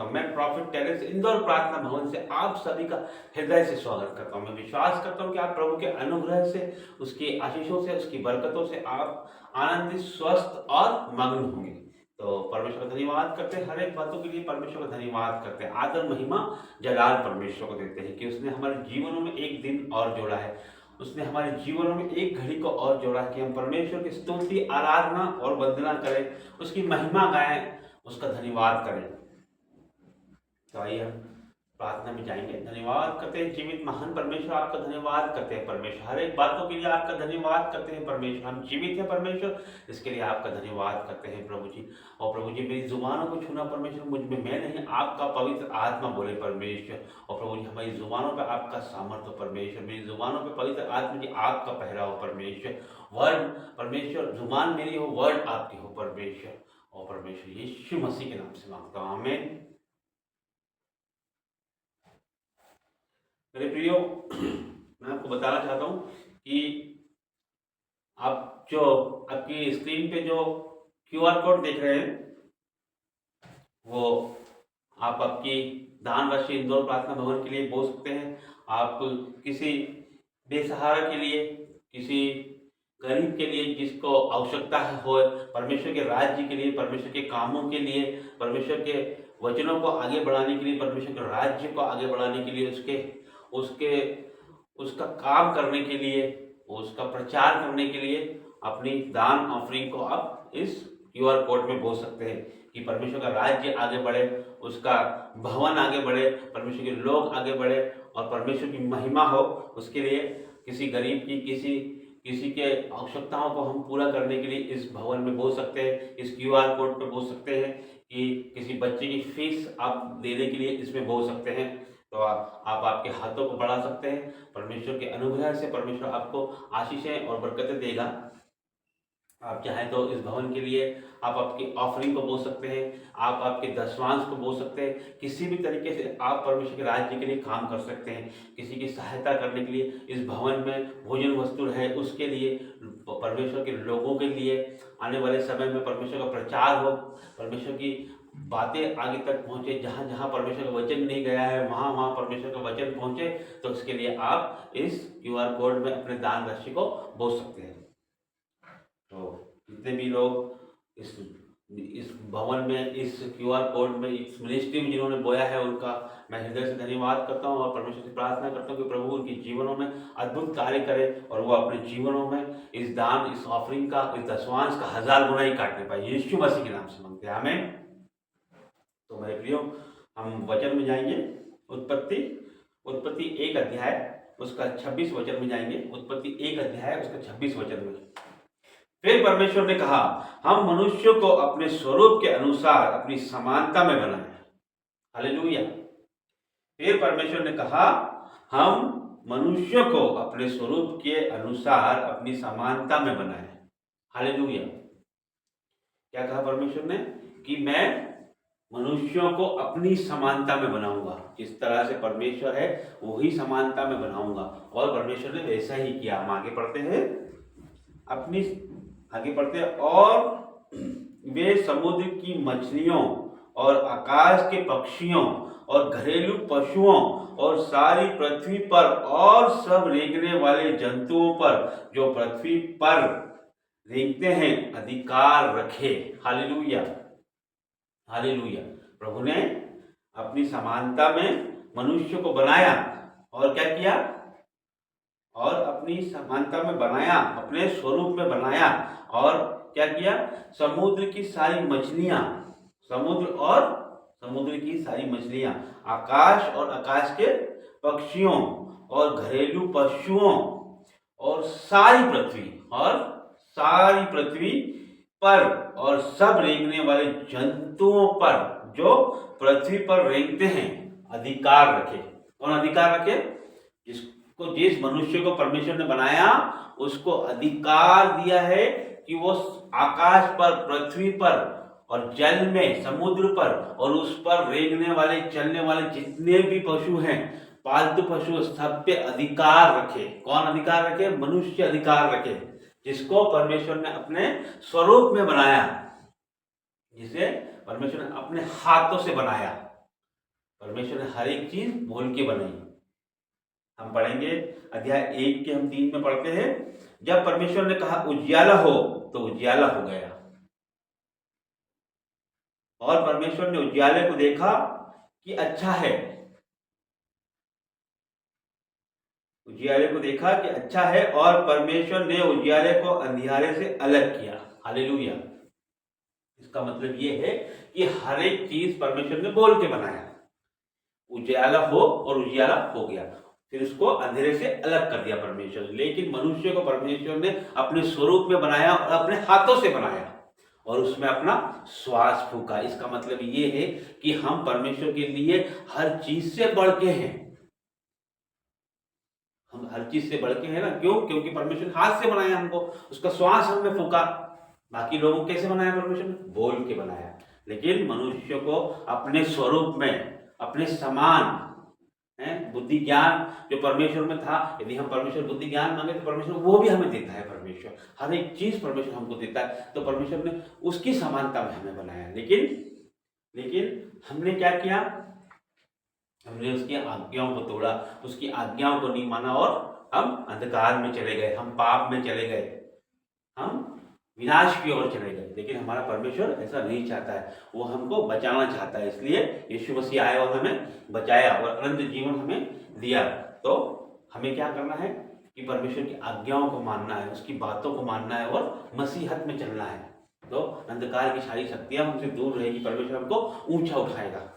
हूँ। मैं profit Terrence Indore प्रार्थना भवन से आप सभी का हृदय से स्वागत करता हूँ। मैं विश्वास करता हूँ कि आप प्रभु के अनुग्रह से, उसकी आशीषों से, उसकी बरकतों से आप आनंदित, स्वस्थ और मग्न होंगे। तो परमेश्वर का धन्यवाद करते हैं, हर एक बातों के लिए परमेश्वर का धन्यवाद करते हैं। आदर महिमा जलाल परमेश्वर को देते हैं कि उसने हमारे जीवनों में एक दिन और जोड़ा है, उसने हमारे जीवनों में एक घड़ी को और जोड़ा कि हम परमेश्वर की स्तुति, आराधना और वंदना करें, उसकी महिमा गाएं, उसका धन्यवाद करें। तो आइए हम प्रार्थना में जाएंगे। धन्यवाद करते हैं जीवित महान परमेश्वर, आपका धन्यवाद करते हैं परमेश्वर, हर एक बातों के लिए आपका धन्यवाद करते हैं परमेश्वर। हम जीवित हैं परमेश्वर, इसके लिए आपका धन्यवाद करते हैं प्रभु जी। और प्रभु जी मेरी जुबानों को छूना परमेश्वर, मुझ में मैं नहीं, आपका पवित्र आत्मा बोले परमेश्वर। और प्रभु जी हमारी जुबानों पर आपका सामर्थ्य परमेश्वर, मेरी जुबानों पर पवित्र आत्मा जी आपका पहराव परमेश्वर। वर्ड परमेश्वर जुबान मेरी हो, वर्ड आपकी हो परमेश्वर। और परमेश्वर यीशु मसीह के नाम से मांगता हूँ, आमीन। मेरे प्रियो, मैं आपको बताना चाहता हूँ कि आप जो आपकी स्क्रीन पे जो क्यूआर कोड देख रहे हैं, वो आप आपकी दान राशि इंदौर प्रार्थना भवन के लिए बोल सकते हैं। आप किसी बेसहारा के लिए, किसी गरीब के लिए जिसको आवश्यकता हो, परमेश्वर के राज्य के लिए, परमेश्वर के कामों के लिए, परमेश्वर के वचनों को आगे बढ़ाने के लिए, परमेश्वर के राज्य को आगे बढ़ाने के लिए, उसके उसके उसका काम करने के लिए, उसका प्रचार करने के लिए अपनी दान ऑफरिंग को आप इस क्यूआर कोड में बोल सकते हैं कि परमेश्वर का राज्य आगे बढ़े, उसका भवन आगे बढ़े, परमेश्वर के लोग आगे बढ़े और परमेश्वर की महिमा हो। उसके लिए किसी गरीब की, किसी के आवश्यकताओं को हम पूरा करने के लिए इस भवन में बोल सकते हैं, इस क्यूआर कोड पे बोल सकते हैं कि किसी बच्चे की फीस आप देने के लिए इसमें बोल सकते हैं। तो आप आपके हाथों को बढ़ा सकते हैं। परमेश्वर के अनुग्रह से परमेश्वर आपको आशीषें और बरकतें देगा। आप चाहें तो इस भवन के लिए आप आपकी ऑफरिंग को बोल सकते हैं, आप आपके दशवांश को बोल सकते हैं। किसी भी तरीके से आप परमेश्वर के राज्य के लिए काम कर सकते हैं। किसी की सहायता करने के लिए, इस भवन में भोजन वस्तु है उसके लिए, परमेश्वर के लोगों के लिए, आने वाले समय में परमेश्वर का प्रचार हो, परमेश्वर की बातें आगे तक पहुँचे, जहाँ जहाँ परमेश्वर का वचन नहीं गया है वहाँ वहाँ परमेश्वर का वचन पहुँचे, तो उसके लिए आप इस क्यूआर कोड में अपने दान राशि को बोल सकते हैं। तो जितने भी लोग इस भवन में, इस क्यूआर कोड में, इस मिनिस्ट्री में जिन्होंने बोया है, उनका मैं हृदय से धन्यवाद करता हूँ और परमेश्वर से प्रार्थना करता हूँ कि प्रभु उनके जीवनों में अद्भुत कार्य करे और वो अपने जीवनों में इस दान, इस ऑफरिंग का, इस दशवांश का 1000 गुना ही काटने पाए। यीशु मसीह के नाम से मांगते हैं, आमीन। तो मेरे प्रियो, हम वचन में जाएंगे। उत्पत्ति 1 अध्याय उसका 26 वचन में जाएंगे। उत्पत्ति 1 अध्याय उसका 26 वचन में। फिर परमेश्वर ने कहा, हम मनुष्यों को अपने स्वरूप के अनुसार अपनी समानता में बनाएं। हालेलुया। फिर परमेश्वर ने कहा, हम मनुष्यों को अपने स्वरूप के अनुसार अपनी समानता में बनाएं। हालेलुया। क्या कहा परमेश्वर ने? कि मैं मनुष्यों को अपनी समानता में बनाऊंगा। जिस तरह से परमेश्वर है वही समानता में बनाऊंगा। और परमेश्वर ने वैसा ही किया। हम आगे पढ़ते हैं, और वे समुद्र की मछलियों और आकाश के पक्षियों और घरेलू पशुओं और सारी पृथ्वी पर और सब रेंगने वाले जंतुओं पर जो पृथ्वी पर रेंगते हैं अधिकार रखे। Hallelujah, hallelujah. प्रभु ने अपनी समानता में मनुष्य को बनाया और क्या किया? और अपनी समानता में बनाया, अपने स्वरूप में बनाया। और क्या किया? समुद्र की सारी मछलियां, समुद्र की सारी मछलियां, आकाश और आकाश के पक्षियों और घरेलू पशुओं और सारी पृथ्वी पर और सब रेंगने वाले जंतुओं पर जो पृथ्वी पर रेंगते हैं अधिकार रखे। कौन अधिकार रखे? जिस मनुष्य को परमेश्वर ने बनाया उसको अधिकार दिया है कि वो आकाश पर, पृथ्वी पर और जल में, समुद्र पर और उस पर रेंगने वाले, चलने वाले जितने भी पशु हैं, पालतू पशु, सब पे अधिकार रखे। कौन अधिकार रखे? मनुष्य अधिकार रखे, जिसको परमेश्वर ने अपने स्वरूप में बनाया, जिसे परमेश्वर ने अपने हाथों से बनाया। परमेश्वर ने हर एक चीज बोल के बनाई। हम पढ़ेंगे अध्याय 1 के हम 3 में पढ़ते हैं, जब परमेश्वर ने कहा उजियाला हो तो उजियाला हो गया। और परमेश्वर ने उजियाले को देखा कि अच्छा है, उजियाले को देखा कि अच्छा है, और परमेश्वर ने उजियाले को अंधियारे से अलग किया। हालेलुया। इसका मतलब ये है कि हर एक चीज परमेश्वर ने बोल के बनाया। उजियाला हो और उजियाला हो गया, फिर उसको अंधेरे से अलग कर दिया परमेश्वर। लेकिन मनुष्य को परमेश्वर ने अपने स्वरूप में बनाया और अपने हाथों से बनाया और उसमें अपना श्वास फूका। इसका मतलब ये है कि हम परमेश्वर के लिए हर चीज से बढ़ के हैं। हम हर चीज से बढ़ के हैं ना, क्यों? क्योंकि परमेश्वर हाथ से बनाया हमको, उसका श्वास हमने फूका। बाकी लोगों को कैसे बनाया परमेश्वर ने? बोल के बनाया। लेकिन मनुष्य को अपने स्वरूप में, अपने समान है बुद्धि ज्ञान जो परमेश्वर में था, यदि हम परमेश्वर बुद्धि ज्ञान मांगे तो परमेश्वर वो भी हमें देता है। परमेश्वर हर एक चीज परमेश्वर हमको देता है, तो परमेश्वर ने उसकी समानता में हमें बनाया। लेकिन हमने क्या किया? हमने उसकी आज्ञाओं को तोड़ा, उसकी आज्ञाओं को नहीं माना और हम अंधकार में चले गए, हम पाप में चले गए, हम विनाश की ओर चले गए। लेकिन हमारा परमेश्वर ऐसा नहीं चाहता है, वो हमको बचाना चाहता है। इसलिए यीशु मसीह आए और हमें बचाया और अनंत जीवन हमें दिया। तो हमें क्या करना है कि परमेश्वर की आज्ञाओं को मानना है, उसकी बातों को मानना है और मसीहत में चलना है। तो अंधकार की सारी शक्तियां हमसे दूर रहेगी, परमेश्वर हमको ऊंचा उठाएगा।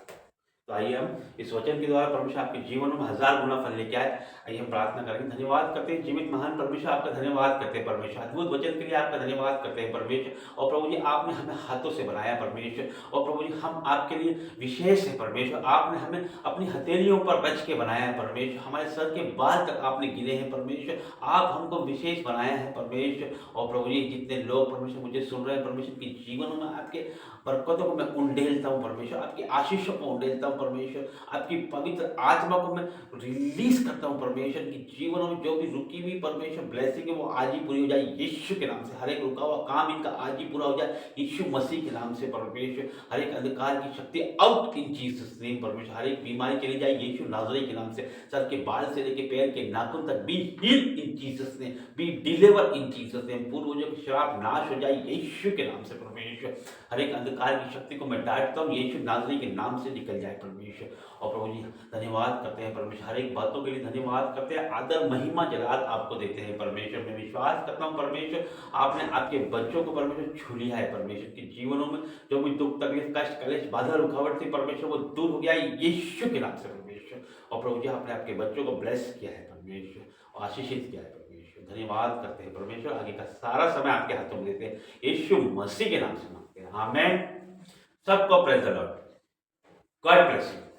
तो आइए हम इस वचन के द्वारा परमेश्वर आपके जीवन में 1000 गुना फल लेके आए। आइए हम प्रार्थना करेंगे। धन्यवाद करते हैं जीवित महान परमेश्वर, आपका धन्यवाद करते हैं परमेश्वर, अद्भुत वचन के लिए आपका धन्यवाद करते हैं परमेश्वर। और प्रभु जी आपने हमें हाथों से बनाया परमेश्वर, और प्रभु जी हम आपके लिए विशेष है परमेश्वर। आपने हमें अपनी हथेलियों पर रच के बनाया है परमेश्वर, हमारे सर के बाल तक आपने गिने हैं परमेश्वर। आप हमको विशेष बनाया है परमेश्वर। और प्रभु जी जितने लोग परमेश्वर मुझे सुन रहे हैं परमेश्वर के जीवन में आपके बरकतों को मैं उंडेलता हूँ परमेश्वर, आपकी आशीषों को उंडेलता हूँ परमेश्वर, आपकी पवित्र आत्मा को मैं रिलीज करता हूँ परमेश्वर। की जीवनों में जो भी रुकी हुई परमेश्वर ब्लेसिंग है वो आज ही पूरी हो जाए यीशु के नाम से। हर एक रुका हुआ काम इनका आज ही पूरा हो जाए यीशु मसीह के नाम से परमेश्वर। हर एक अंधकार की शक्ति आउट इन जीसस नेम परमेश्वर। हर एक बीमारी चली जाए यीशु नाज़री के नाम से। सर के बाल से लेकर पैर के नाखून तक be heal in Jesus name, be deliver in Jesus name. पूर्वजों की श्राप नाश हो जाए यीशु के नाम से परमेश्वर। हर एक अंधकार की शक्ति को मैं डांटता हूँ यीशु नाज़री के नाम से निकल जाए परमेश्वर। और प्रभु जी धन्यवाद करते हैं परमेश्वर, हर एक बातों के लिए धन्यवाद करते हैं, आदर महिमा जलाल आपको देते हैं परमेश्वर। मैं विश्वास करता हूँ परमेश्वर आपने आपके बच्चों को परमेश्वर छू लिया है परमेश्वर। के जीवनों में जो भी दुख तकलीफ कष्ट कलेश बाधा रुकावट थी परमेश्वर वो दूर हो गया है यीशु के नाम से परमेश्वर। और प्रभु जी आपने आपके बच्चों को ब्लेस किया है परमेश्वर और आशीषित किया है परमेश्वर। धन्यवाद करते हैं परमेश्वर, आगे का सारा समय आपके हाथों में देते हैं यीशु मसीह के नाम से मांगते हैं, आमीन। सबको praise the Lord, God bless you.